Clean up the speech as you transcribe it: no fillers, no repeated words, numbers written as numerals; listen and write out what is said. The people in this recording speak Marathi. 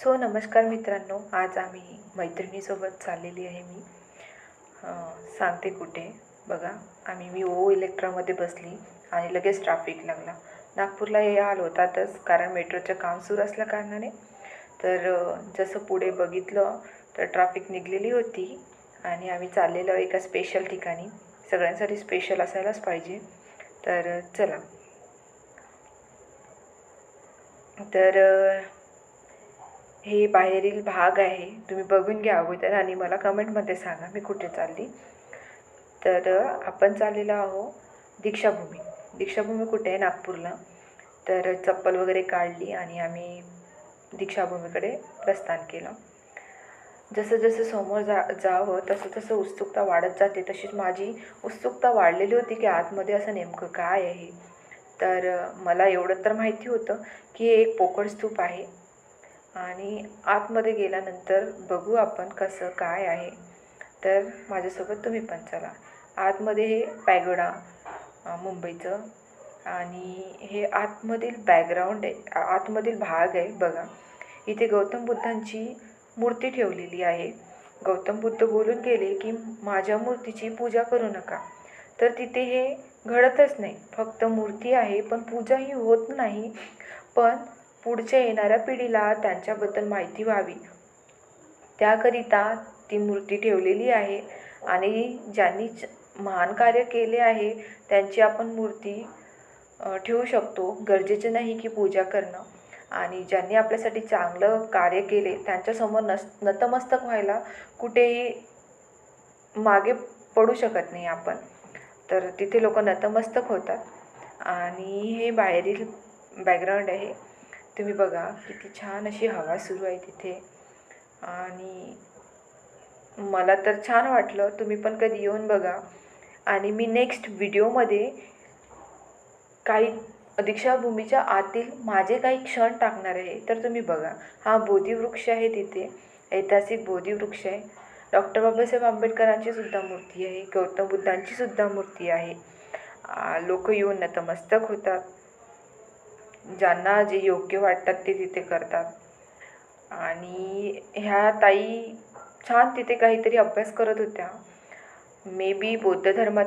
नमस्कार मित्रांनो, आज आम्ही मैत्रिणीसोबत चाललेली आहे मी. सांगते कुठे. बघा, मी ओ इलेक्ट्रामध्ये बसली आणि लगेच ट्रॅफिक लागला. नागपूरला हे हाल होतातच, कारण मेट्रोचं काम सुरू असल्या कारणाने. तर जसं पुढे बघितलं तर ट्रॅफिक निघलेली होती आणि आम्ही चाललेलो एका स्पेशल ठिकाणी. सगळ्यांसाठी स्पेशल असायलाच पाहिजे. तर चला. तर हे बाहेरील भाग आहे, तुम्ही बघून घ्या अगोदर आणि मला कमेंटमध्ये सांगा मी कुठे चालली. तर आपण चाललेलो आहो दीक्षाभूमी. दीक्षाभूमी कुठे आहे? नागपूरला. तर चप्पल वगैरे काढली आणि आम्ही दीक्षाभूमीकडे प्रस्थान केलं. जसं जसं समोर जावं तसं तसं उत्सुकता वाढत जाते. तशीच माझी उत्सुकता वाढलेली होती की आतमध्ये असं नेमकं काय आहे. तर मला एवढं तर माहिती होतं की हे एक पोकळ स्तूप आहे आणि आतमध्ये गेल्यानंतर बघू आपण कसं काय आहे. तर माझ्यासोबत तुम्ही पण चला. आतमध्ये हे पॅगोडा मुंबईचं, आणि हे आतमधील बॅकग्राऊंड आहे, आतमधील भाग आहे. बघा, इथे गौतम बुद्धांची मूर्ती ठेवलेली आहे. गौतम बुद्ध बोलून गेले की माझ्या मूर्तीची पूजा करू नका. तर तिथे हे घडतच नाही. फक्त मूर्ती आहे पण पूजाही होत नाही. पण पुढच्या येणाऱ्या पिढीला त्यांच्याबद्दल माहिती व्हावी त्याकरिता ती मूर्ती ठेवलेली आहे. आणि ज्यांनी महान कार्य केले आहे त्यांची आपण मूर्ती ठेवू शकतो. गरजेचे नाही की पूजा करणं. आणि ज्यांनी आपल्यासाठी चांगलं कार्य केले त्यांच्यासमोर नतमस्तक व्हायला कुठेही मागे पडू शकत नाही आपण. तर तिथे लोक नतमस्तक होतात. आणि हे बाहेरील बॅकग्राऊंड आहे. तुम्ही बघा किती छान अशी हवा सुरू आहे तिथे. आणि मला तर छान वाटलं. तुम्ही पण कधी येऊन बघा. आणि मी नेक्स्ट व्हिडिओमध्ये काही दीक्षाभूमीच्या आतील माझे काही क्षण टाकणार आहे. तर तुम्ही बघा. हा बोधिवृक्ष आहे तिथे, ऐतिहासिक बोधिवृक्ष आहे. डॉक्टर बाबासाहेब आंबेडकरांची सुद्धा मूर्ती आहे. गौतम बुद्धांची सुद्धा मूर्ती आहे. लोक येऊन नतमस्तक होतात. ज्यांना जे योग्य वाटतात ते तिथे करतात. आणि ह्या ताई छान तिथे काहीतरी अभ्यास करत होत्या. मे बी बौद्ध धर्मात